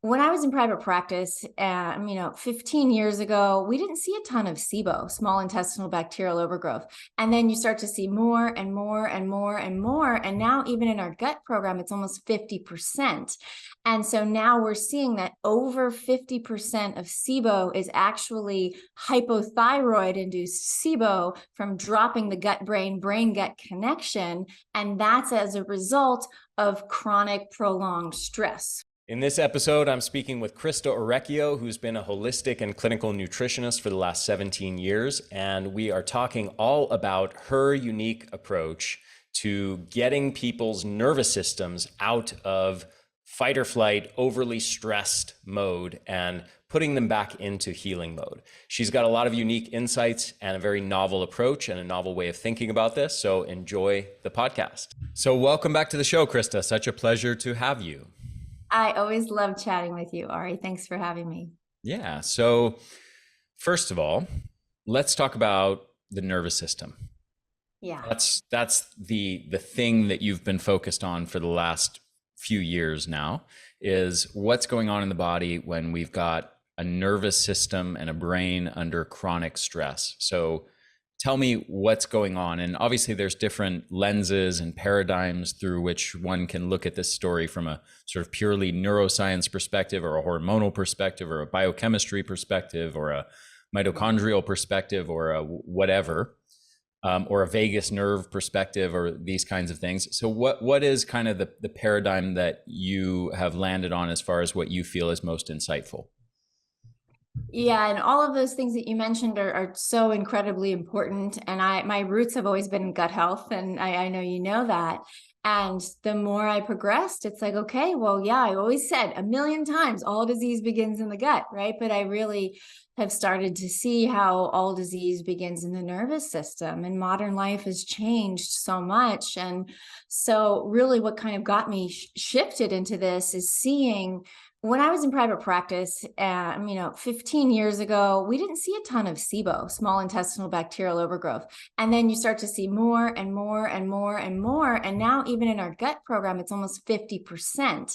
When I was in private practice, 15 years ago, we didn't see a ton of SIBO, small intestinal bacterial overgrowth. And then you start to see more and more and more and more. And now even in our gut program, it's almost 50%. And so now we're seeing that over 50% of SIBO is actually hypothyroid-induced SIBO from dropping the brain-gut connection. And that's as a result of chronic prolonged stress. In this episode, I'm speaking with Christa Orecchio, who's been a holistic and clinical nutritionist for the last 17 years, and we are talking all about her unique approach to getting people's nervous systems out of fight or flight, overly stressed mode and putting them back into healing mode. She's got a lot of unique insights and a very novel approach and a novel way of thinking about this, so enjoy the podcast. So welcome back to the show, Christa. Such a pleasure to have you. I always love chatting with you, Ari. Thanks for having me. Yeah. So first of all, let's talk about the nervous system. Yeah. That's the thing that you've been focused on for the last few years now, is what's going on in the body when we've got a nervous system and a brain under chronic stress. So tell me what's going on. And obviously there's different lenses and paradigms through which one can look at this story, from a sort of purely neuroscience perspective or a hormonal perspective or a biochemistry perspective or a mitochondrial perspective or a whatever, or a vagus nerve perspective or these kinds of things. So what is kind of the paradigm that you have landed on as far as what you feel is most insightful? Yeah, and all of those things that you mentioned are so incredibly important. And my roots have always been in gut health, and I know you know that. And the more I progressed, it's like, okay, well, yeah, I always said a million times, all disease begins in the gut, right? But I really have started to see how all disease begins in the nervous system, and modern life has changed so much. And so really what kind of got me shifted into this is seeing, when I was in private practice, 15 years ago, we didn't see a ton of SIBO, small intestinal bacterial overgrowth. And then you start to see more and more and more and more. And now even in our gut program, it's almost 50%.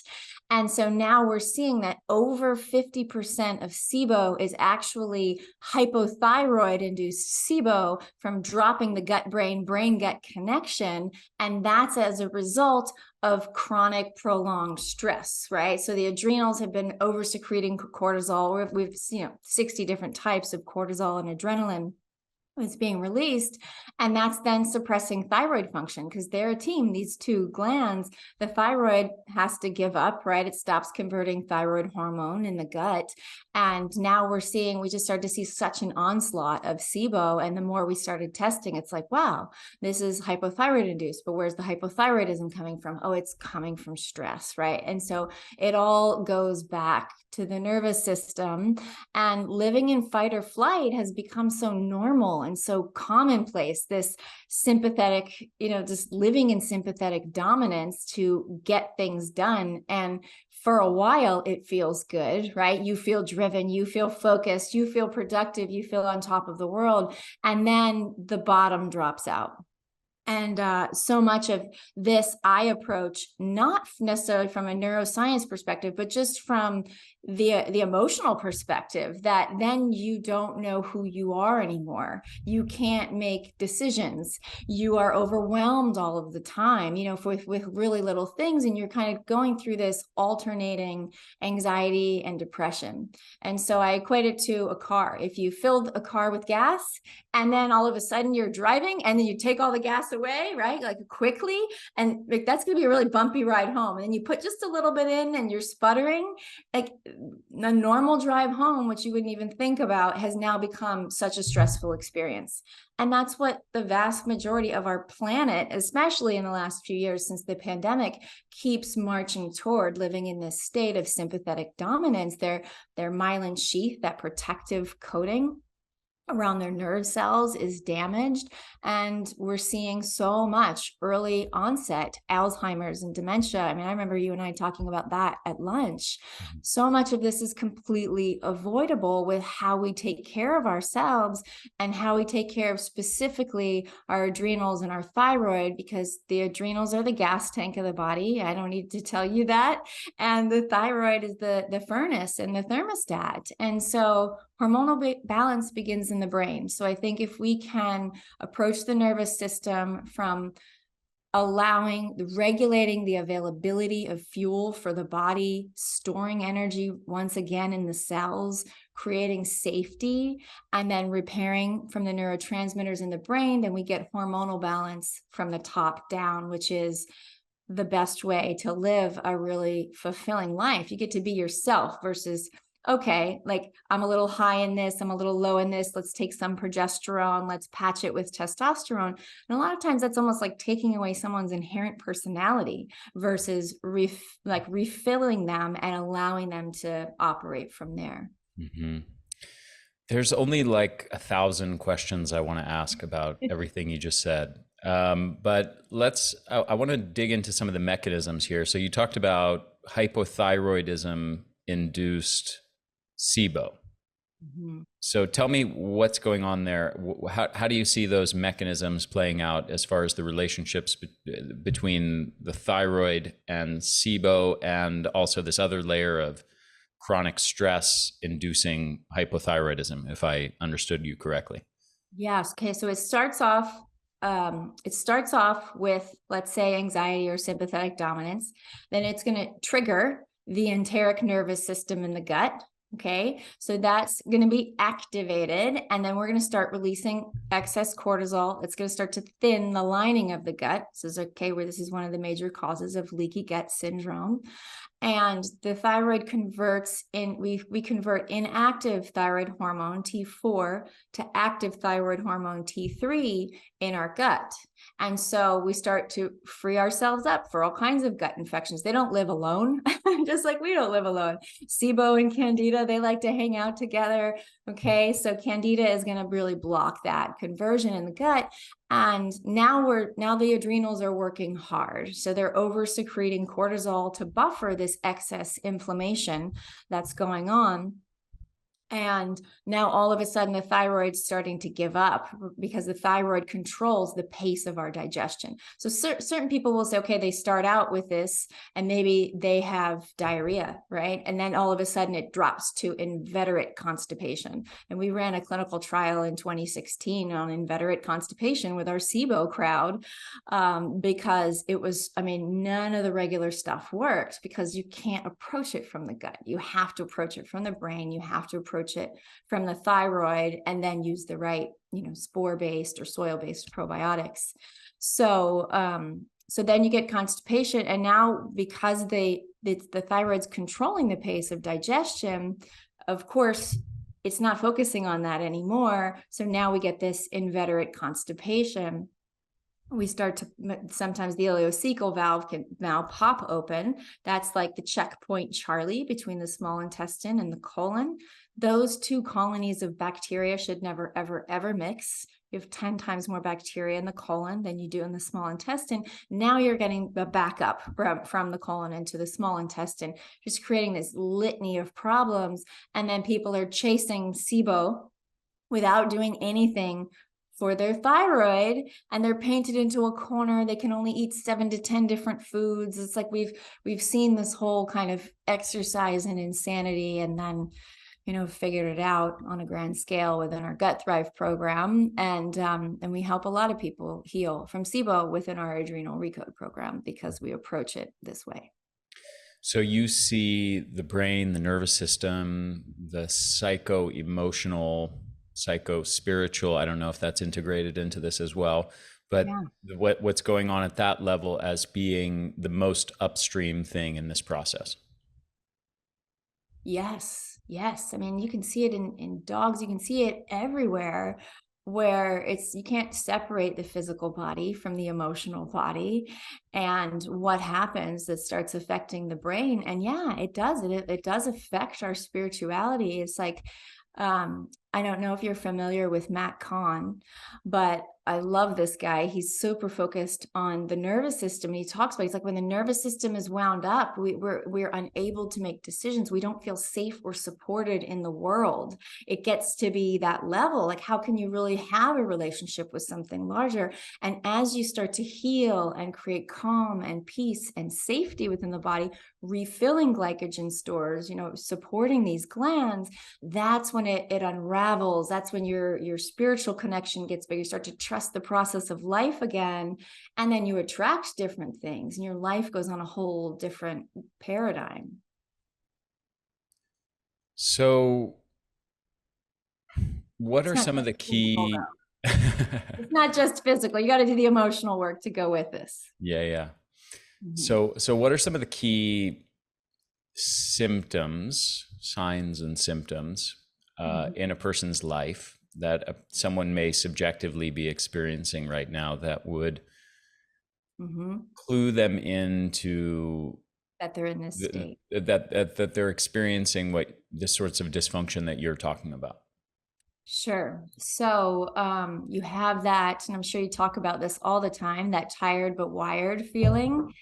And so now we're seeing that over 50% of SIBO is actually hypothyroid-induced SIBO from dropping the brain-gut connection. And that's as a result of chronic prolonged stress, right? So the adrenals have been over-secreting cortisol. We've 60 different types of cortisol and adrenaline is being released, and that's then suppressing thyroid function, because they're a team, these two glands. The thyroid has to give up, right? It stops converting thyroid hormone in the gut. And now we just started to see such an onslaught of SIBO. And the more we started testing, it's like, wow, this is hypothyroid induced, but where's the hypothyroidism coming from? Oh, it's coming from stress, right? And so it all goes back to the nervous system, and living in fight or flight has become so normal and so commonplace, this sympathetic, just living in sympathetic dominance to get things done. And for a while, it feels good, right? You feel driven, you feel focused, you feel productive, you feel on top of the world. And then the bottom drops out. And so much of this I approach, not necessarily from a neuroscience perspective, but just from the emotional perspective, that then you don't know who you are anymore. You can't make decisions. You are overwhelmed all of the time, with really little things. And you're kind of going through this alternating anxiety and depression. And so I equate it to a car. If you filled a car with gas and then all of a sudden you're driving and then you take all the gas away, right? Like quickly, and that's going to be a really bumpy ride home. And then you put just a little bit in and you're sputtering. Like a normal drive home, which you wouldn't even think about, has now become such a stressful experience. And that's what the vast majority of our planet, especially in the last few years since the pandemic, keeps marching toward, living in this state of sympathetic dominance. Their myelin sheath, that protective coating, around their nerve cells is damaged. And we're seeing so much early onset Alzheimer's and dementia. I mean, I remember you and I talking about that at lunch. Mhm. So much of this is completely avoidable with how we take care of ourselves and how we take care of specifically our adrenals and our thyroid, because the adrenals are the gas tank of the body. I don't need to tell you that. And the thyroid is the furnace and the thermostat. And so hormonal balance begins in the brain. So I think if we can approach the nervous system from regulating the availability of fuel for the body, storing energy once again in the cells, creating safety, and then repairing from the neurotransmitters in the brain, then we get hormonal balance from the top down, which is the best way to live a really fulfilling life. You get to be yourself versus, okay, like I'm a little high in this, I'm a little low in this, let's take some progesterone, let's patch it with testosterone. And a lot of times that's almost like taking away someone's inherent personality versus refilling them and allowing them to operate from there. Mhm. There's only like 1,000 questions I want to ask about everything you just said. But I want to dig into some of the mechanisms here. So you talked about hypothyroidism induced SIBO. Mhm. So tell me what's going on there. How do you see those mechanisms playing out as far as the relationships between the thyroid and SIBO, and also this other layer of chronic stress inducing hypothyroidism, if I understood you correctly? Yes. Okay. So it starts off with, let's say, anxiety or sympathetic dominance. Then it's going to trigger the enteric nervous system in the gut. Okay. So that's going to be activated. And then we're going to start releasing excess cortisol. It's going to start to thin the lining of the gut. This is okay, where this is one of the major causes of leaky gut syndrome. And the thyroid converts in, we convert inactive thyroid hormone T4 to active thyroid hormone T3 in our gut. And so we start to free ourselves up for all kinds of gut infections. They don't live alone, just like we don't live alone. SIBO and Candida, they like to hang out together. Okay, so Candida is going to really block that conversion in the gut. And now the adrenals are working hard. So they're over secreting cortisol to buffer this excess inflammation that's going on. And now all of a sudden the thyroid's starting to give up, because the thyroid controls the pace of our digestion. So certain people will say, okay, they start out with this and maybe they have diarrhea, right? And then all of a sudden it drops to inveterate constipation. And we ran a clinical trial in 2016 on inveterate constipation with our SIBO crowd, because it was, I mean, none of the regular stuff worked, because you can't approach it from the gut. You have to approach it from the brain. You have to approach it from the thyroid, and then use the right, spore-based or soil-based probiotics. So, so then you get constipation, and now because the thyroid's controlling the pace of digestion, of course, it's not focusing on that anymore. So now we get this inveterate constipation. We start to, sometimes the ileocecal valve can now pop open. That's like the checkpoint Charlie between the small intestine and the colon. Those two colonies of bacteria should never, ever, ever mix. You have 10 times more bacteria in the colon than you do in the small intestine. Now you're getting the backup from the colon into the small intestine, just creating this litany of problems. And then people are chasing SIBO without doing anything for their thyroid, and they're painted into a corner. They can only eat 7 to 10 different foods. It's like we've seen this whole kind of exercise in insanity, and then figured it out on a grand scale within our Gut Thrive program. And we help a lot of people heal from SIBO within our adrenal recode program, because we approach it this way. So you see the brain, the nervous system, the psycho-emotional, psycho-spiritual, I don't know if that's integrated into this as well, but Yeah. what's going on at that level as being the most upstream thing in this process? Yes. Yes. I mean, you can see it in dogs. You can see it everywhere, where you can't separate the physical body from the emotional body. And what happens that starts affecting the brain. And yeah, it does. It does affect our spirituality. It's like, I don't know if you're familiar with Matt Kahn, but I love this guy. He's super focused on the nervous system. And he talks about, he's like, when the nervous system is wound up, we're unable to make decisions. We don't feel safe or supported in the world. It gets to be that level. Like, how can you really have a relationship with something larger? And as you start to heal and create calm and peace and safety within the body, refilling glycogen stores, supporting these glands, that's when it unravels. That's when your spiritual connection gets big. You start to trust the process of life again, and then you attract different things, and your life goes on a whole different paradigm. So, what are some of the key? It's not just physical. You got to do the emotional work to go with this. Yeah. So what are some of the key symptoms, signs and symptoms in a person's life that someone may subjectively be experiencing right now that would clue them into that they're in this state, that they're experiencing the sorts of dysfunction that you're talking about? Sure. So you have that, and I'm sure you talk about this all the time, that tired but wired feeling,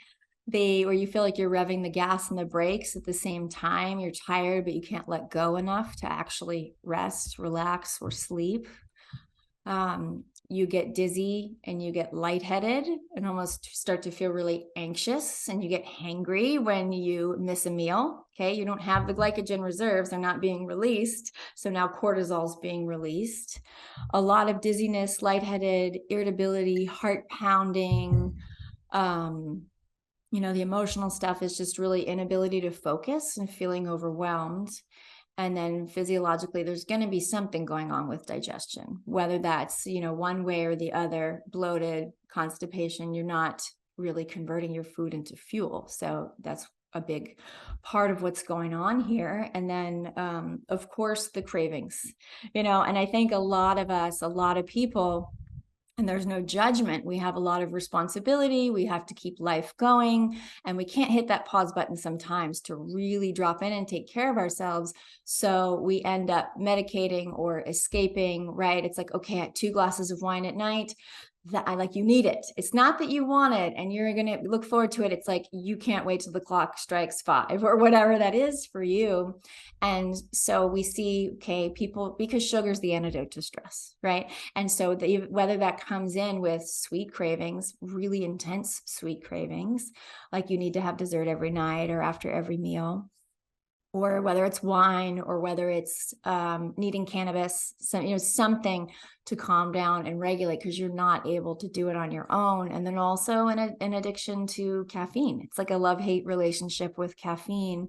where you feel like you're revving the gas and the brakes at the same time. You're tired, but you can't let go enough to actually rest, relax, or sleep. You get dizzy and you get lightheaded and almost start to feel really anxious, and you get hangry when you miss a meal. Okay. You don't have the glycogen reserves. They're not being released. So now cortisol is being released. A lot of dizziness, lightheaded, irritability, heart pounding. The emotional stuff is just really inability to focus and feeling overwhelmed. And then physiologically, there's going to be something going on with digestion, whether that's, one way or the other, bloated, constipation. You're not really converting your food into fuel. So that's a big part of what's going on here. And then, of course, the cravings, and I think a lot of people, and there's no judgment. We have a lot of responsibility. We have to keep life going, and we can't hit that pause button sometimes to really drop in and take care of ourselves. So we end up medicating or escaping, right? It's like, okay, I had 2 glasses of wine at night. That you need it. It's not that you want it and you're going to look forward to it. It's like, you can't wait till the clock strikes 5 or whatever that is for you. And so we see, okay, people, because sugar is the antidote to stress, right? And so whether that comes in with sweet cravings, really intense sweet cravings, like you need to have dessert every night or after every meal, or whether it's wine, or whether it's needing cannabis, something to calm down and regulate, because you're not able to do it on your own. And then also an addiction to caffeine. It's like a love-hate relationship with caffeine,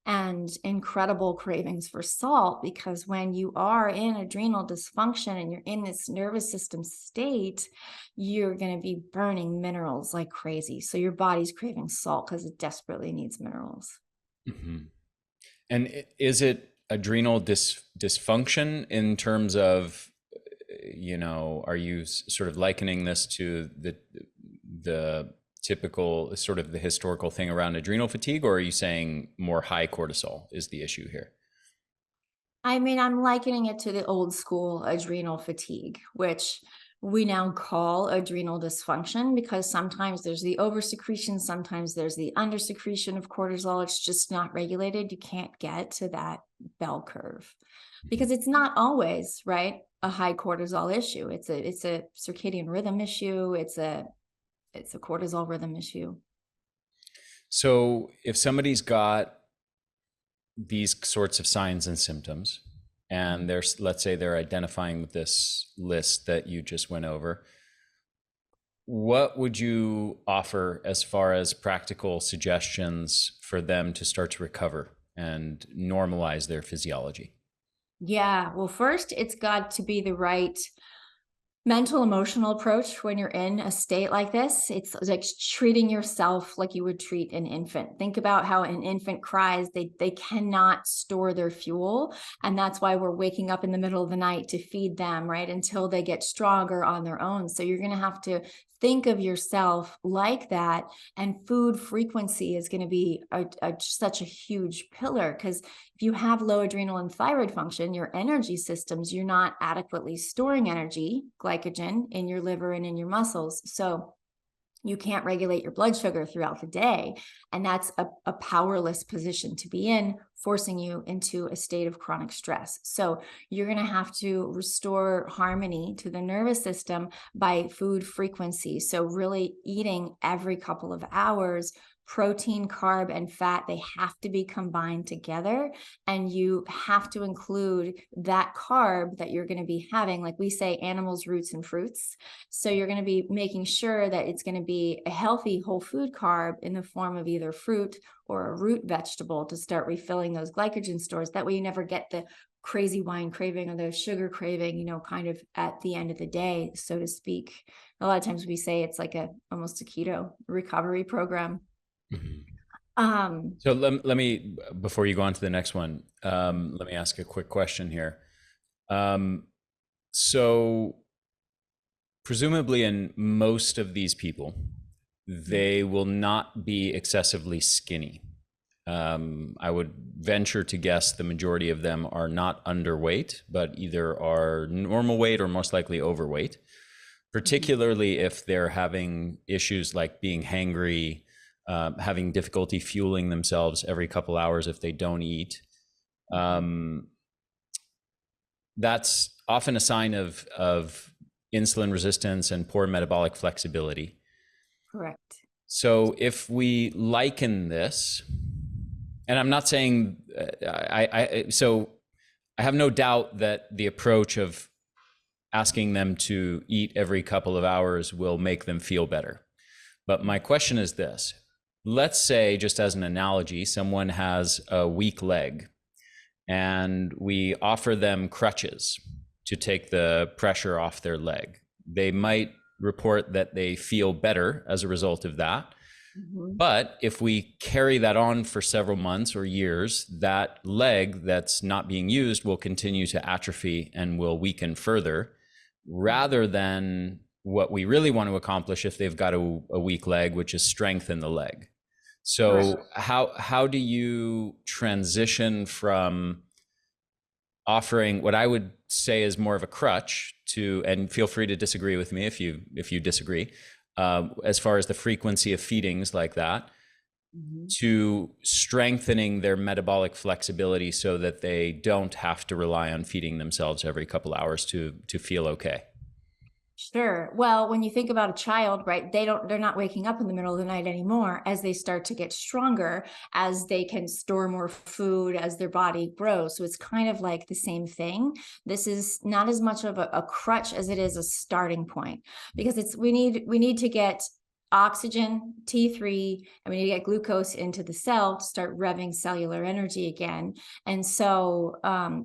and incredible cravings for salt, because when you are in adrenal dysfunction and you're in this nervous system state, you're going to be burning minerals like crazy. So your body's craving salt because it desperately needs minerals. Mm-hmm. And is it adrenal dysfunction in terms of, are you sort of likening this to the typical sort of the historical thing around adrenal fatigue, or are you saying more high cortisol is the issue here? I mean, I'm likening it to the old school adrenal fatigue, which we now call adrenal dysfunction, because sometimes there's the oversecretion, sometimes there's the undersecretion of cortisol. It's just not regulated. You can't get to that bell curve, because it's not always, right, a high cortisol issue. It's a circadian rhythm issue. It's a cortisol rhythm issue. So if somebody's got these sorts of signs and symptoms, and let's say they're identifying with this list that you just went over, what would you offer as far as practical suggestions for them to start to recover and normalize their physiology? Yeah, well, first it's got to be the right mental emotional approach when you're in a state like this. It's like treating yourself like you would treat an infant. Think about how an infant cries. They cannot store their fuel, and that's why we're waking up in the middle of the night to feed them, right, until they get stronger on their own. So you're going to have to think of yourself like that, and food frequency is going to be such a huge pillar, because if you have low adrenal and thyroid function, your energy systems, you're not adequately storing energy, glycogen, in your liver and in your muscles. So you can't regulate your blood sugar throughout the day. And that's a powerless position to be in, forcing you into a state of chronic stress. So you're going to have to restore harmony to the nervous system by food frequency. So really eating every couple of hours. Protein, carb, and fat, they have to be combined together, and you have to include that carb that you're going to be having, like we say, animals, roots, and fruits. So you're going to be making sure that it's going to be a healthy whole food carb in the form of either fruit or a root vegetable to start refilling those glycogen stores. That way you never get the crazy wine craving or the sugar craving, kind of at the end of the day, so to speak. A lot of times we say it's like almost a keto recovery program. Mm-hmm. So let me, before you go on to the next one, let me ask a quick question here. So presumably in most of these people, they will not be excessively skinny. I would venture to guess the majority of them are not underweight, but either are normal weight or most likely overweight, particularly if they're having issues like being hangry, having difficulty fueling themselves every couple hours if they don't eat. That's often a sign of insulin resistance and poor metabolic flexibility. Correct. So if we liken this, and I'm not saying, so I have no doubt that the approach of asking them to eat every couple of hours will make them feel better. But my question is this. Let's say, just as an analogy, someone has a weak leg and we offer them crutches to take the pressure off their leg. They might report that they feel better as a result of that. Mm-hmm. But if we carry that on for several months or years, that leg that's not being used will continue to atrophy and will weaken further, rather than what we really want to accomplish if they've got a weak leg, which is strengthen the leg. So how do you transition from offering what I would say is more of a crutch to, and feel free to disagree with me if you disagree, as far as the frequency of feedings like that, to strengthening their metabolic flexibility so that they don't have to rely on feeding themselves every couple hours to feel okay? Sure. Well, when you think about a child, right, they're not waking up in the middle of the night anymore. As they start to get stronger, as they can store more food, as their body grows. So it's kind of like the same thing. This is not as much of a crutch as it is a starting point, because we need to get oxygen, T3, and we need to get glucose into the cell to start revving cellular energy again. And so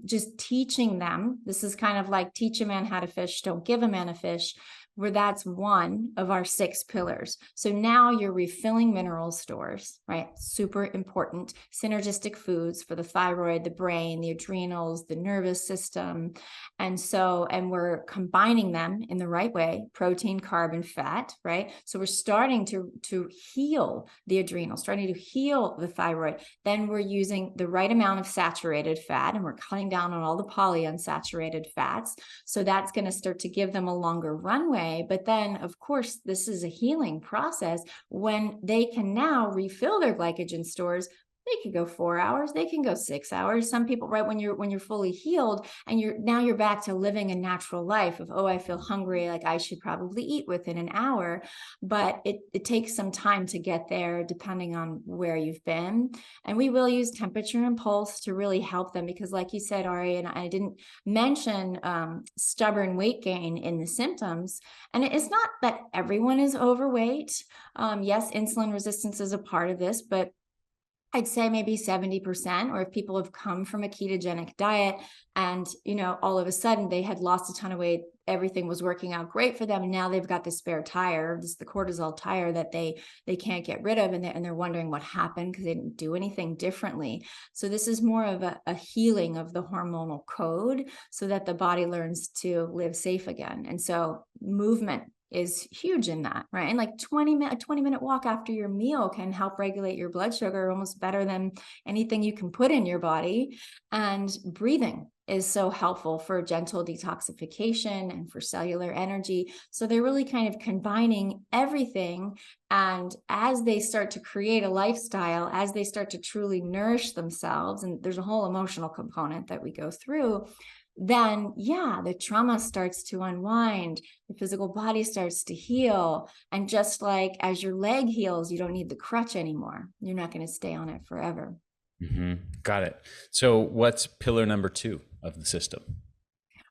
just teaching them, this is kind of like teach a man how to fish, don't give a man a fish, where that's one of our 6 pillars. So now you're refilling mineral stores, right? Super important. Synergistic foods for the thyroid, the brain, the adrenals, the nervous system. And we're combining them in the right way, protein, carb, and fat, right? So we're starting to heal the adrenals, starting to heal the thyroid. Then we're using the right amount of saturated fat, and we're cutting down on all the polyunsaturated fats. So that's going to start to give them a longer runway. But then, of course, this is a healing process. When they can now refill their glycogen stores, they can go 4 hours, they can go 6 hours. Some people, right, when you're fully healed and you're back to living a natural life of, I feel hungry, like I should probably eat within an hour. But it takes some time to get there, depending on where you've been. And we will use temperature and pulse to really help them, because like you said, Ari, and I didn't mention stubborn weight gain in the symptoms. And it's not that everyone is overweight. Yes, insulin resistance is a part of this, but I'd say maybe 70%, or if people have come from a ketogenic diet and, all of a sudden they had lost a ton of weight, everything was working out great for them. And now they've got this spare tire, the cortisol tire that they can't get rid of. And they're wondering what happened because they didn't do anything differently. So this is more of a healing of the hormonal code so that the body learns to live safe again. And so movement is huge in that, right? And like a 20-minute walk after your meal can help regulate your blood sugar almost better than anything you can put in your body. And breathing is so helpful for gentle detoxification and for cellular energy. So they're really kind of combining everything. And as they start to create a lifestyle, as they start to truly nourish themselves, and there's a whole emotional component that we go through, then the trauma starts to unwind, the physical body starts to heal. And just like as your leg heals, you don't need the crutch anymore. You're not going to stay on it forever. Mm-hmm. Got it. So what's pillar number 2 of the system?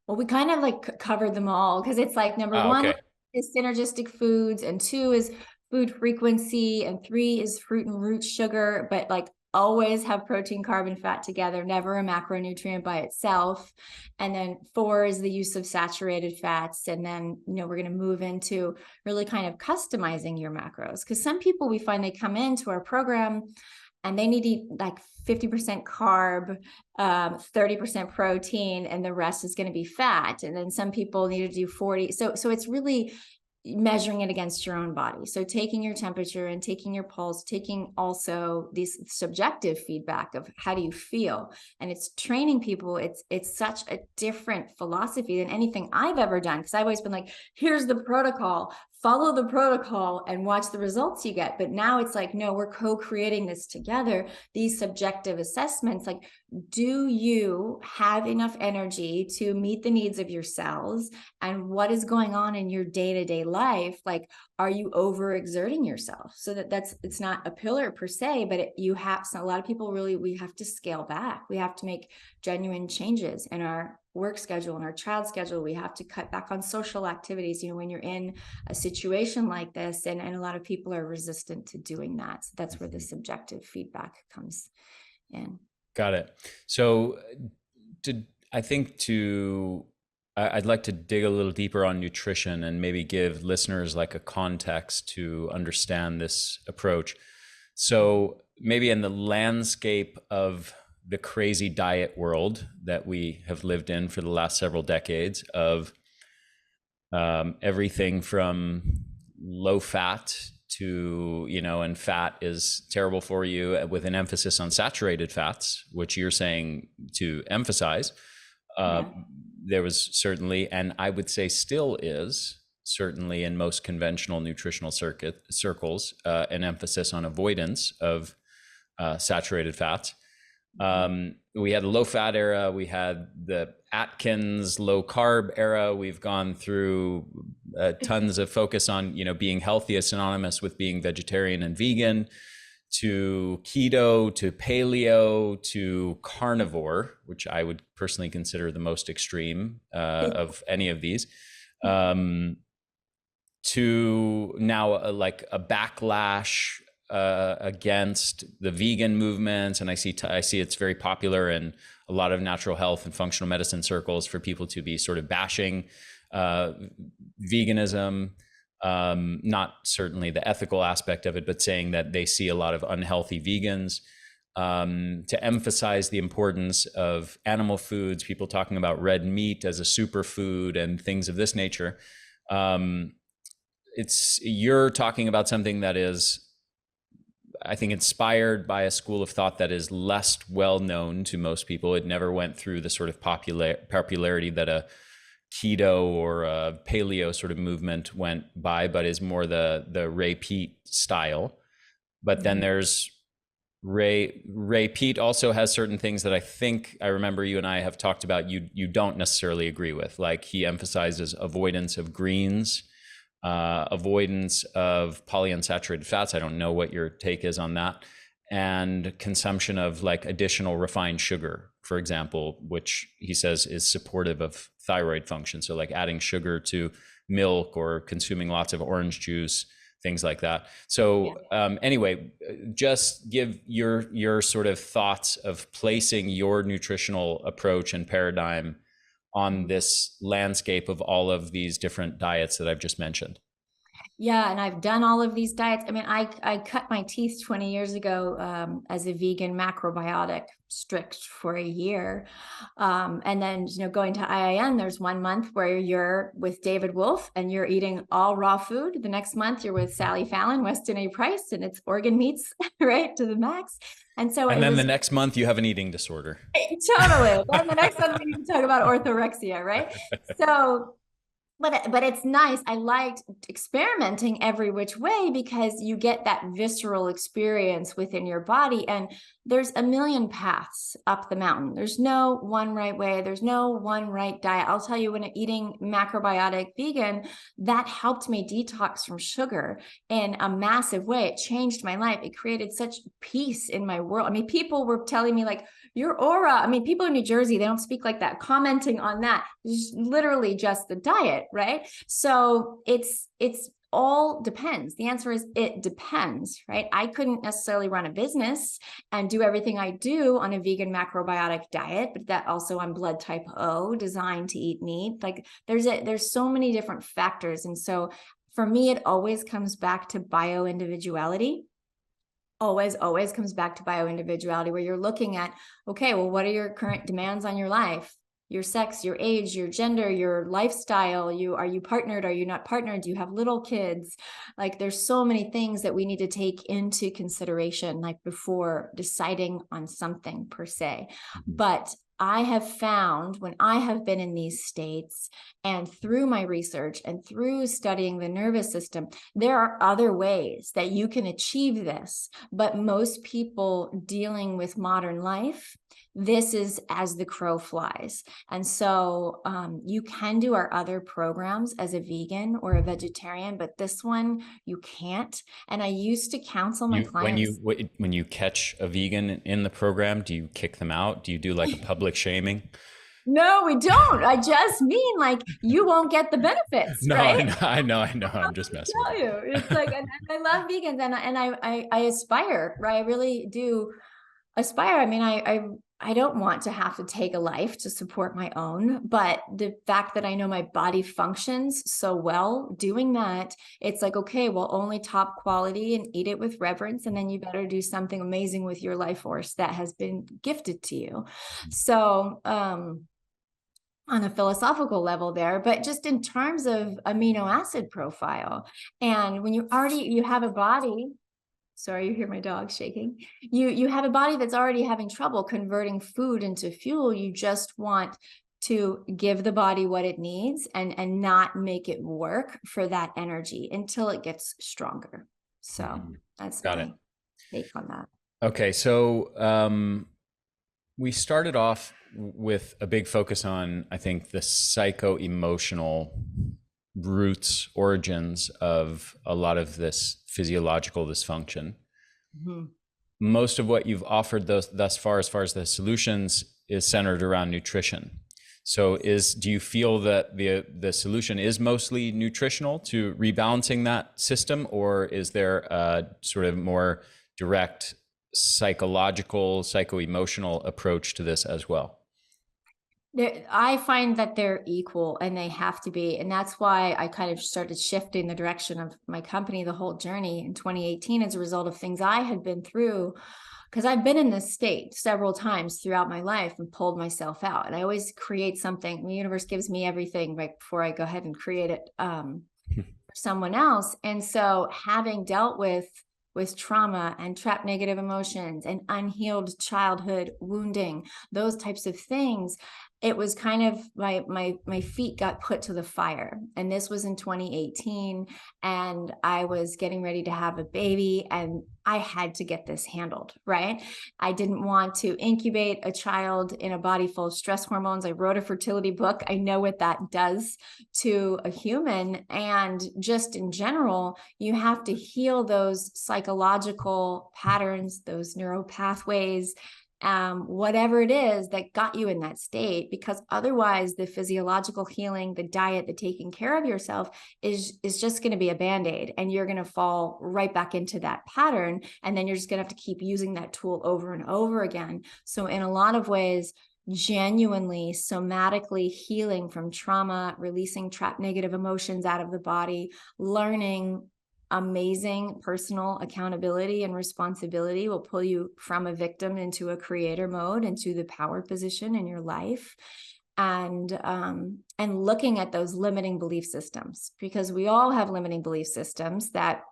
Well, we kind of like covered them all, because it's like number one Okay. is synergistic foods, and 2 is food frequency, and 3 is fruit and root sugar, but like always have protein, carb, and fat together, never a macronutrient by itself. And then 4 is the use of saturated fats. And then, we're going to move into really kind of customizing your macros, because some people, we find they come into our program and they need to eat like 50% carb, 30% protein, and the rest is going to be fat. And then some people need to do 40. So it's really measuring it against your own body. So taking your temperature and taking your pulse, taking also this subjective feedback of how do you feel, and it's training people. It's such a different philosophy than anything I've ever done, because I've always been like, here's the protocol, follow the protocol and watch the results you get. But now it's like, no, we're co-creating this together. These subjective assessments, like, do you have enough energy to meet the needs of your cells? And what is going on in your day-to-day life? Like, are you overexerting yourself? So it's not a pillar per se, but a lot of people really, we have to scale back. We have to make genuine changes in our work schedule and our child schedule. We have to cut back on social activities, when you're in a situation like this, and a lot of people are resistant to doing that. So that's where the subjective feedback comes in. Got it. So I'd like to dig a little deeper on nutrition and maybe give listeners like a context to understand this approach. So maybe in the landscape of the crazy diet world that we have lived in for the last several decades, of everything from low fat to, and fat is terrible for you, with an emphasis on saturated fats, which you're saying to emphasize. There was certainly, and I would say still is, certainly in most conventional nutritional circles, an emphasis on avoidance of saturated fats. We had the low fat era, we had the Atkins low carb era. We've gone through tons of focus on, being healthy is synonymous with being vegetarian and vegan, to keto, to paleo, to carnivore, which I would personally consider the most extreme of any of these, to now like a backlash against the vegan movement. And I see it's very popular in a lot of natural health and functional medicine circles for people to be sort of bashing veganism, not certainly the ethical aspect of it, but saying that they see a lot of unhealthy vegans, to emphasize the importance of animal foods, people talking about red meat as a superfood and things of this nature. You're talking about something that is, I think, inspired by a school of thought that is less well known to most people. It never went through the sort of popularity that a keto or a paleo sort of movement went by, but is more the Ray Peat style. But then there's Ray Peat also has certain things that I think I remember you and I have talked about you don't necessarily agree with. Like, he emphasizes avoidance of greens, avoidance of polyunsaturated fats. I don't know what your take is on that. And consumption of like additional refined sugar, for example, which he says is supportive of thyroid function. So like adding sugar to milk or consuming lots of orange juice, things like that. So anyway, just give your sort of thoughts of placing your nutritional approach and paradigm on this landscape of all of these different diets that I've just mentioned. Yeah, and I've done all of these diets. I mean, I cut my teeth 20 years ago as a vegan macrobiotic strict for a year. And then, going to IIN, there's 1 month where you're with David Wolf and you're eating all raw food. The next month you're with Sally Fallon, Weston A. Price, and it's organ meats, right, to the max. And so and then the next month you have an eating disorder. Totally. Then the next one we need to talk about orthorexia, right? So but it's nice. I liked experimenting every which way because you get that visceral experience within your body. And there's a million paths up the mountain. There's no one right way. There's no one right diet. I'll tell you, when eating macrobiotic vegan, that helped me detox from sugar in a massive way. It changed my life. It created such peace in my world. I mean, people were telling me like, your aura. I mean, people in New Jersey, they don't speak like that, commenting on that. It's literally just the diet, right? So it's all depends. The answer is it depends, right? I couldn't necessarily run a business and do everything I do on a vegan macrobiotic diet, but that also I'm blood type O, designed to eat meat. Like there's so many different factors. And so for me, it always comes back to bio-individuality. Always comes back to bio-individuality, where you're looking at, okay, well, what are your current demands on your life? Your sex, your age, your gender, your lifestyle. Are you partnered? Are you not partnered? Do you have little kids? Like there's so many things that we need to take into consideration, like before deciding on something per se. But I have found when I have been in these states and through my research and through studying the nervous system, there are other ways that you can achieve this. But most people dealing with modern life, this is as the crow flies. And so you can do our other programs as a vegan or a vegetarian, but this one you can't. And I used to counsel my clients. When you catch a vegan in the program, do you kick them out? Do you do like a public shaming? No, we don't. I just mean like you won't get the benefits. No, right? I know. I'm just messing with you. It's like, and I love vegans, and I aspire, right? I really do aspire. I mean, I don't want to have to take a life to support my own, but the fact that I know my body functions so well doing that, it's like, okay, well, only top quality and eat it with reverence. And then you better do something amazing with your life force that has been gifted to you. So, on a philosophical level there, but just in terms of amino acid profile. And when you have a body, sorry, you hear my dog shaking. You have a body that's already having trouble converting food into fuel. You just want to give the body what it needs and not make it work for that energy until it gets stronger. So that's my take on that. Okay, so we started off with a big focus on, I think, the psycho-emotional roots, origins of a lot of this physiological dysfunction. Mm-hmm. Most of what you've offered thus far, as far as the solutions, is centered around nutrition. So do you feel that the solution is mostly nutritional to rebalancing that system, or is there a sort of more direct psychological, psycho-emotional approach to this as well? I find that they're equal, and they have to be. And that's why I kind of started shifting the direction of my company, the whole journey in 2018, as a result of things I had been through. Because I've been in this state several times throughout my life and pulled myself out. And I always create something. The universe gives me everything right before I go ahead and create it for someone else. And so having dealt with trauma and trapped negative emotions and unhealed childhood wounding, those types of things, it was kind of my feet got put to the fire. And this was in 2018, and I was getting ready to have a baby, and I had to get this handled, right? I didn't want to incubate a child in a body full of stress hormones. I wrote a fertility book. I know what that does to a human. And just in general, you have to heal those psychological patterns, those neural pathways, whatever it is that got you in that state, because otherwise the physiological healing, the diet, the taking care of yourself is just going to be a band-aid, and you're going to fall right back into that pattern. And then you're just going to have to keep using that tool over and over again. So in a lot of ways, genuinely somatically healing from trauma, releasing trapped negative emotions out of the body, learning amazing personal accountability and responsibility will pull you from a victim into a creator mode, into the power position in your life. And looking at those limiting belief systems, because we all have limiting belief systems that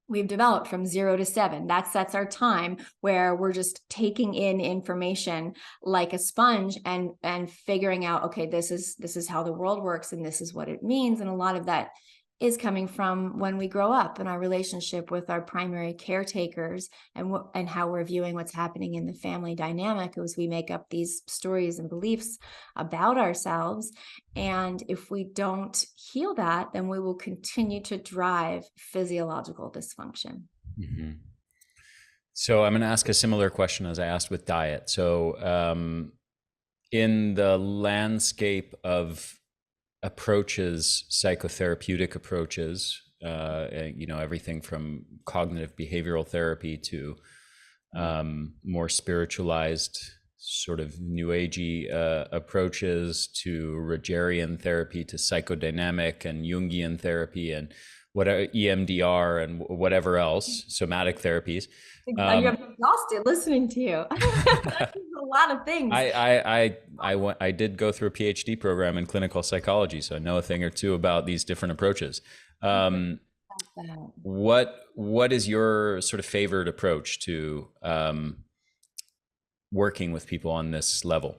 we've developed from 0 to 7. That's our time where we're just taking in information like a sponge and figuring out, okay, this is how the world works, and this is what it means. And a lot of that is coming from when we grow up in our relationship with our primary caretakers, and how we're viewing what's happening in the family dynamic as we make up these stories and beliefs about ourselves. And if we don't heal that, then we will continue to drive physiological dysfunction. Mm-hmm. So I'm going to ask a similar question as I asked with diet. So in the landscape of approaches, psychotherapeutic approaches, everything from cognitive behavioral therapy to more spiritualized sort of new agey approaches, to Rogerian therapy, to psychodynamic and Jungian therapy, and whatever, EMDR and whatever else, somatic therapies. I'm exhausted listening to you. A lot of things. I did go through a PhD program in clinical psychology, so I know a thing or two about these different approaches. What is your sort of favored approach to working with people on this level?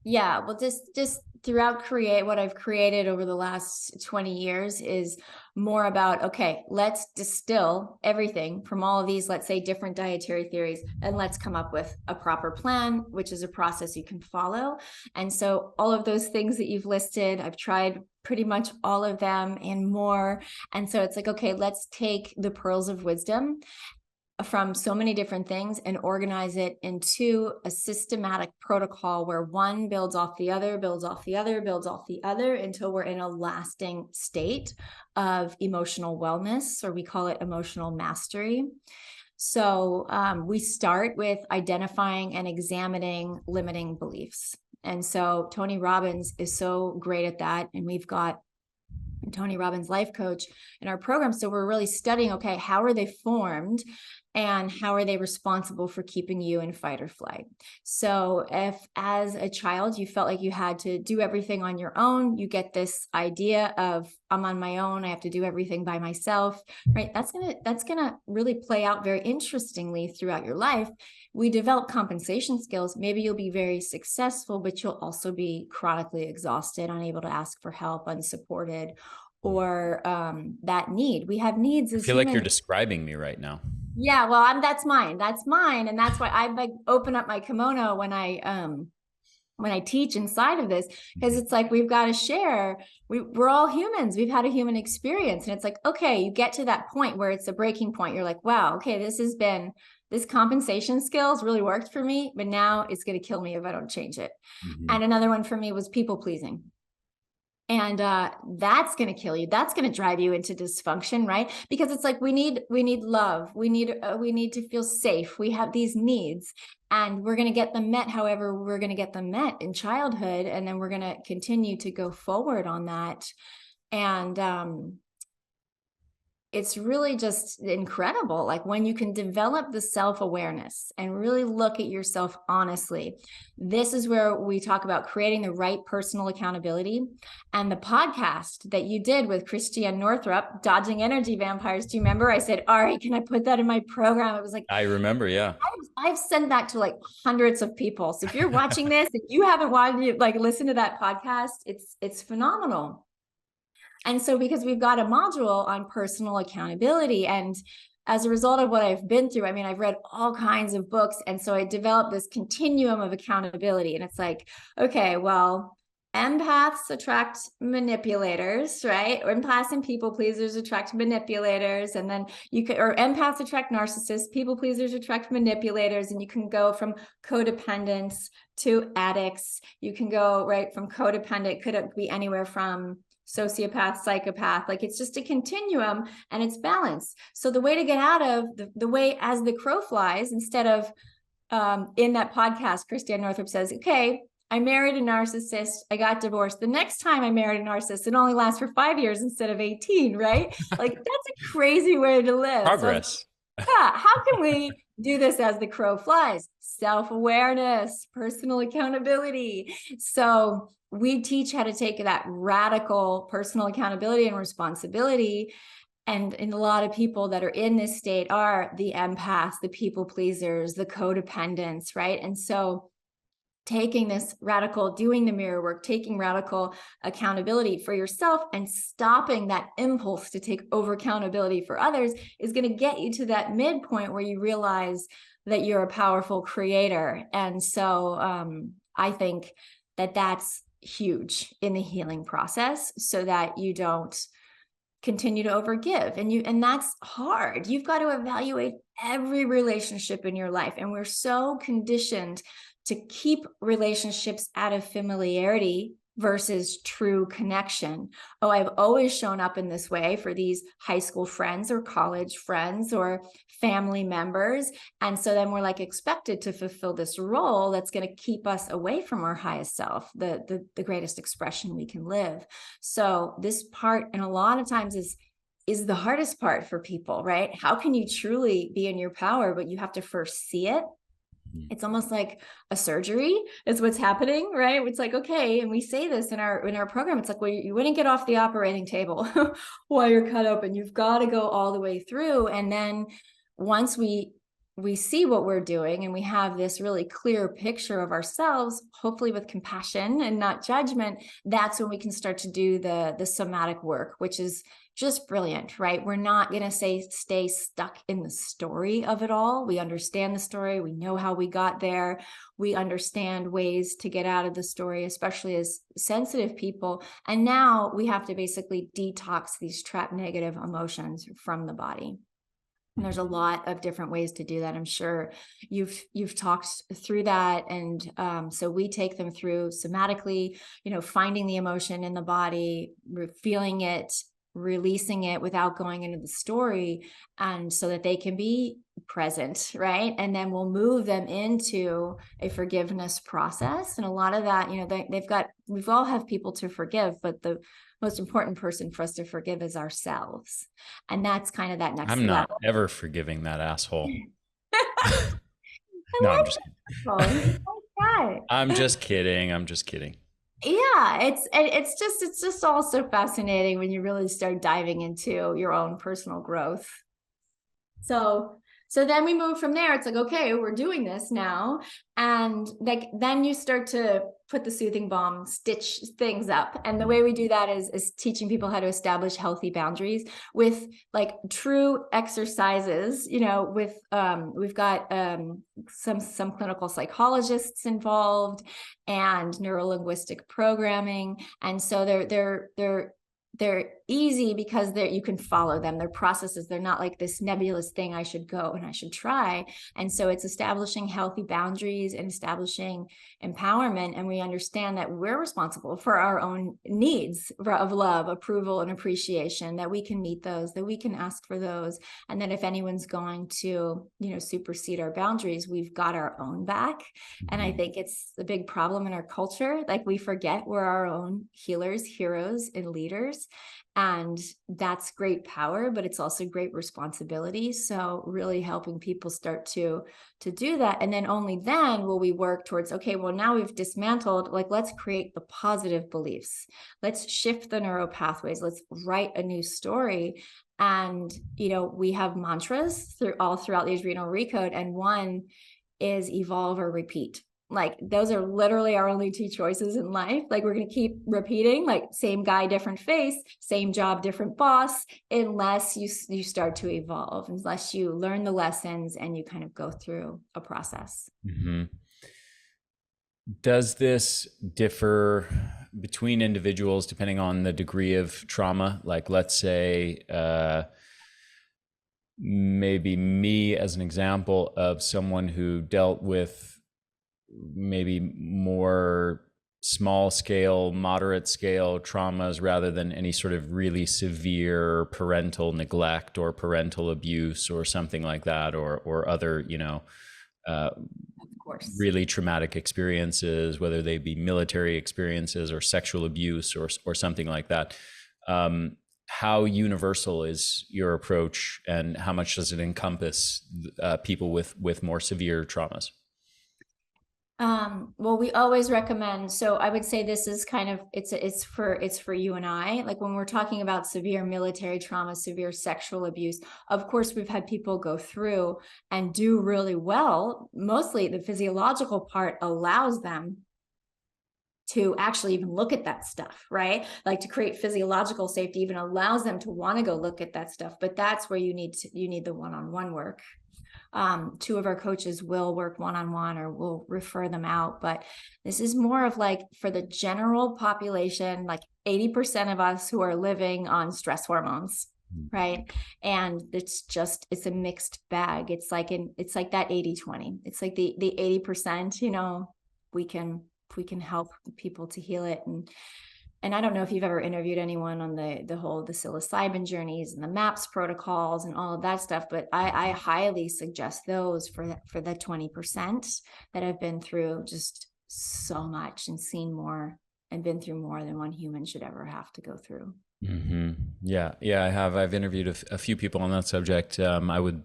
Yeah, well, just throughout what I've created over the last 20 years is more about, okay, let's distill everything from all of these, let's say, different dietary theories, and let's come up with a proper plan, which is a process you can follow. And so all of those things that you've listed, I've tried pretty much all of them and more. And so it's like, okay, let's take the pearls of wisdom from so many different things and organize it into a systematic protocol where one builds off the other, builds off the other, builds off the other, until we're in a lasting state of emotional wellness, or we call it emotional mastery. So we start with identifying and examining limiting beliefs. And so Tony Robbins is so great at that. And we've got Tony Robbins life coach in our program. So we're really studying, okay, how are they formed and how are they responsible for keeping you in fight or flight? So if as a child you felt like you had to do everything on your own, you get this idea of, I'm on my own, I have to do everything by myself, right? That's gonna really play out very interestingly throughout your life. We develop compensation skills. Maybe you'll be very successful, but you'll also be chronically exhausted, unable to ask for help, unsupported, or that need. We have needs as I feel humans. like you're describing me right now. Yeah, well, that's mine. And that's why I like open up my kimono when I teach inside of this, because it's like, we've got to share. We're all humans. We've had a human experience. And it's like, okay, you get to that point where it's a breaking point. You're like, wow, okay, this compensation skills really worked for me, but now it's going to kill me if I don't change it. Mm-hmm. And another one for me was people pleasing. And that's going to kill you. That's going to drive you into dysfunction, right? Because it's like, we need love. We need to feel safe. We have these needs, and we're going to get them met. However, we're going to get them met in childhood, and then we're going to continue to go forward on that. And it's really just incredible. Like, when you can develop the self-awareness and really look at yourself honestly, this is where we talk about creating the right personal accountability. And the podcast that you did with Christiane Northrup, Dodging Energy Vampires, do you remember? I said, Ari, can I put that in my program? It was like, I remember, yeah. I've sent that to like hundreds of people. So if you're watching this, if you haven't wanted to listen to that podcast, it's phenomenal. And so, because we've got a module on personal accountability, and as a result of what I've been through, I mean, I've read all kinds of books. And so I developed this continuum of accountability. And it's like, okay, well, empaths attract manipulators, right? Empaths and people pleasers attract manipulators. And then you could, or empaths attract narcissists, people pleasers attract manipulators. And you can go from codependents to addicts. You can go right from codependent, could be anywhere from sociopath, psychopath. Like, it's just a continuum and it's balanced. So the way to get out of the way as the crow flies, instead of in that podcast, Christiane Northrup says, okay, I married a narcissist, I got divorced. The next time I married a narcissist, it only lasts for 5 years instead of 18, right? Like, that's a crazy way to live. Progress. So, yeah, how can we do this as the crow flies? Self-awareness, personal accountability. So we teach how to take that radical personal accountability and responsibility. And a lot of people that are in this state are the empaths, the people pleasers, the codependents, right? And so taking this radical, doing the mirror work, taking radical accountability for yourself and stopping that impulse to take over accountability for others is going to get you to that midpoint where you realize that you're a powerful creator. And so I think that that's huge in the healing process, so that you don't continue to overgive. And that's hard. You've got to evaluate every relationship in your life. And we're so conditioned to keep relationships out of familiarity versus true connection. Oh, I've always shown up in this way for these high school friends or college friends or family members. And so then we're like expected to fulfill this role that's going to keep us away from our highest self, the greatest expression we can live. So this part, and a lot of times is the hardest part for people, right? How can you truly be in your power, but you have to first see it? It's almost like a surgery is what's happening, right? It's like, okay, and we say this in our program, it's like, well, you wouldn't get off the operating table while you're cut open. You've got to go all the way through. And then once we see what we're doing and we have this really clear picture of ourselves, hopefully with compassion and not judgment, that's when we can start to do the somatic work, which is just brilliant, right? We're not going to stay stuck in the story of it all. We understand the story. We know how we got there. We understand ways to get out of the story, especially as sensitive people. And now we have to basically detox these trapped negative emotions from the body. And there's a lot of different ways to do that. I'm sure you've talked through that. And so we take them through somatically, finding the emotion in the body, feeling it, releasing it without going into the story, and so that they can be present, right? And then we'll move them into a forgiveness process. And a lot of that, we've all have people to forgive, but the most important person for us to forgive is ourselves. And that's kind of that next level. I'm not ever forgiving that asshole. No, I'm just kidding. I'm just kidding. Yeah, it's just all so fascinating when you really start diving into your own personal growth. So then we move from there. It's like, okay, we're doing this now. And then you start to put the soothing balm, stitch things up. And the way we do that is teaching people how to establish healthy boundaries with like true exercises. We've got some clinical psychologists involved and neurolinguistic programming. And so they're easy because you can follow them. They're processes. They're not like this nebulous thing I should go and I should try. And so it's establishing healthy boundaries and establishing empowerment. And we understand that we're responsible for our own needs of love, approval, and appreciation, that we can meet those, that we can ask for those. And then if anyone's going to, supersede our boundaries, we've got our own back. And I think it's a big problem in our culture. Like, we forget we're our own healers, heroes, and leaders. And that's great power, but it's also great responsibility. So really helping people start to do that. And then only then will we work towards, okay, well, now we've dismantled, like, let's create the positive beliefs. Let's shift the neural pathways. Let's write a new story. And, we have mantras throughout the Adrenal Recode. And one is evolve or repeat. Like, those are literally our only two choices in life. Like, we're going to keep repeating, like, same guy, different face, same job, different boss, unless you start to evolve, unless you learn the lessons and you kind of go through a process. Mm-hmm. Does this differ between individuals, depending on the degree of trauma. Like, let's say, maybe me as an example of someone who dealt with maybe more small scale, moderate scale traumas rather than any sort of really severe parental neglect or parental abuse or something like that, or other, Of course. really traumatic experiences, whether they be military experiences or sexual abuse or something like that. How universal is your approach, and how much does it encompass people with more severe traumas? Well, we always recommend, so I would say this is kind of, it's for you and I, like when we're talking about severe military trauma, severe sexual abuse, of course, we've had people go through and do really well. Mostly the physiological part allows them to actually even look at that stuff, right? Like to create physiological safety even allows them to want to go look at that stuff. But that's where you need the one-on-one work. Two of our coaches will work one-on-one or we'll refer them out. But this is more of like for the general population, like 80% of us who are living on stress hormones, right? And it's a mixed bag. It's like that 80-20. It's like the 80%, we can help people to heal it. And I don't know if you've ever interviewed anyone on the psilocybin journeys and the MAPS protocols and all of that stuff, but I highly suggest those for the 20% that have been through just so much and seen more and been through more than one human should ever have to go through. Mm-hmm. Yeah, I have. I've interviewed a few people on that subject. I would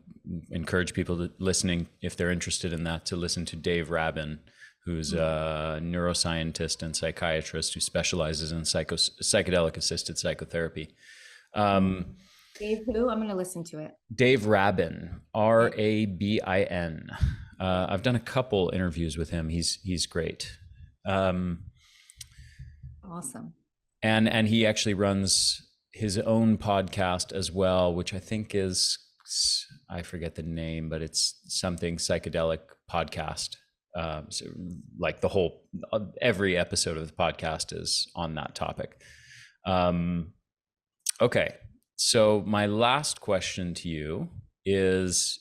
encourage people listening, if they're interested in that, to listen to Dave Rabin, who's a neuroscientist and psychiatrist who specializes in psychedelic-assisted psychotherapy. Dave who? I'm going to listen to it. Dave Rabin, Rabin. I've done a couple interviews with him. He's great. Awesome. And he actually runs his own podcast as well, which I think is, I forget the name, but it's something psychedelic podcast. So like every episode of the podcast is on that topic. Okay. So my last question to you is,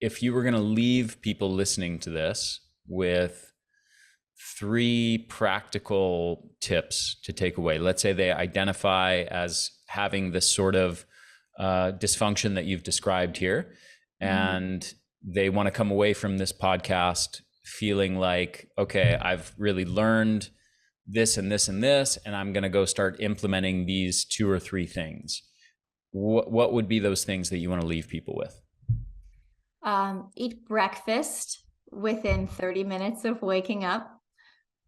if you were going to leave people listening to this with 3 practical tips to take away, let's say they identify as having this sort of dysfunction that you've described here, and they want to come away from this podcast feeling like, okay, I've really learned this and this and this, and I'm going to go start implementing these 2 or 3 things. What would be those things that you want to leave people with? Eat breakfast within 30 minutes of waking up.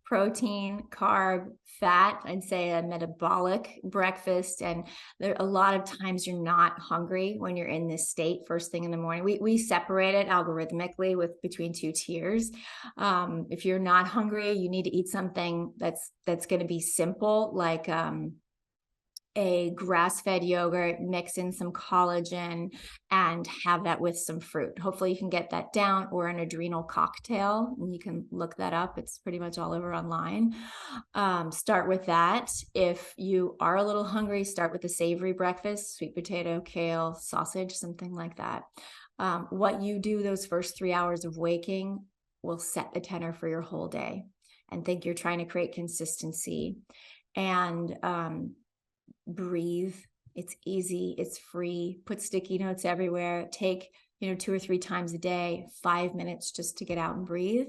Protein, carb, fat. I'd say a metabolic breakfast. And there a lot of times you're not hungry when you're in this state first thing in the morning. We separate it algorithmically between 2 tiers. If you're not hungry, you need to eat something that's going to be simple, like a grass-fed yogurt, mix in some collagen, and have that with some fruit. Hopefully you can get that down, or an adrenal cocktail, and you can look that up. It's pretty much all over online. Start with that. If you are a little hungry, start with a savory breakfast, sweet potato, kale, sausage, something like that. What you do those first 3 hours of waking will set the tenor for your whole day. And think you're trying to create consistency. And breathe. It's easy. It's free. Put sticky notes everywhere. Take, 2 or 3 times a day, 5 minutes just to get out and breathe.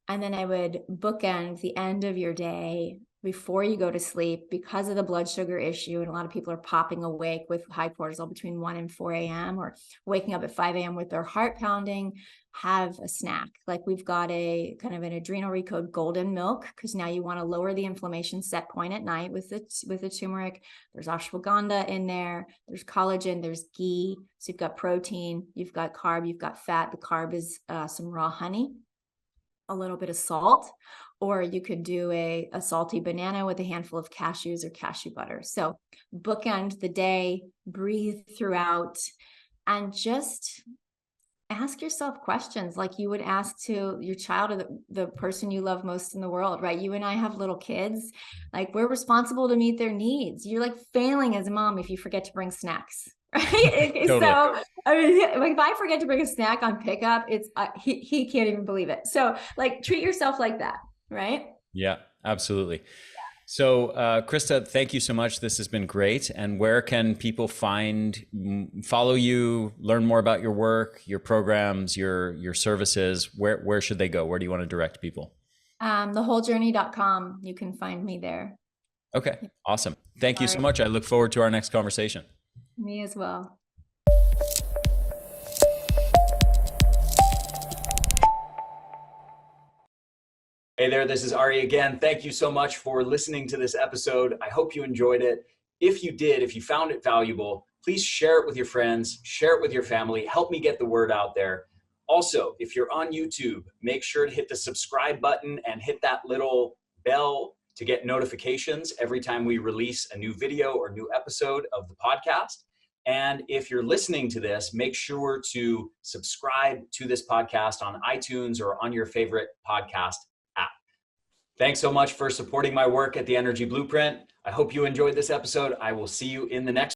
And then I would bookend the end of your day before you go to sleep, because of the blood sugar issue. And a lot of people are popping awake with high cortisol between 1 and 4 a.m. or waking up at 5 a.m. with their heart pounding. Have a snack. Like we've got a kind of an adrenal recode golden milk, because now you want to lower the inflammation set point at night with the turmeric. There's ashwagandha in there. There's collagen. There's ghee. So you've got protein. You've got carb. You've got fat. The carb is some raw honey, a little bit of salt, or you could do a salty banana with a handful of cashews or cashew butter. So bookend the day, breathe throughout, and just ask yourself questions like you would ask to your child or the person you love most in the world, right? You and I have little kids, like we're responsible to meet their needs. You're like failing as a mom if you forget to bring snacks, right? Totally. So, I mean, like if I forget to bring a snack on pickup, it's he can't even believe it. So like treat yourself like that, right? Yeah, absolutely. So, Christa, thank you so much. This has been great. And where can people follow you, learn more about your work, your programs, your services? Where should they go? Where do you want to direct people? Thewholejourney.com. You can find me there. Okay, awesome. Thank you All so right. much. I look forward to our next conversation. Me as well. Hey there, this is Ari again. Thank you so much for listening to this episode. I hope you enjoyed it. If you did, if you found it valuable, please share it with your friends, share it with your family, help me get the word out there. Also, if you're on YouTube, make sure to hit the subscribe button and hit that little bell to get notifications every time we release a new video or new episode of the podcast. And if you're listening to this, make sure to subscribe to this podcast on iTunes or on your favorite podcast app. Thanks so much for supporting my work at the Energy Blueprint. I hope you enjoyed this episode. I will see you in the next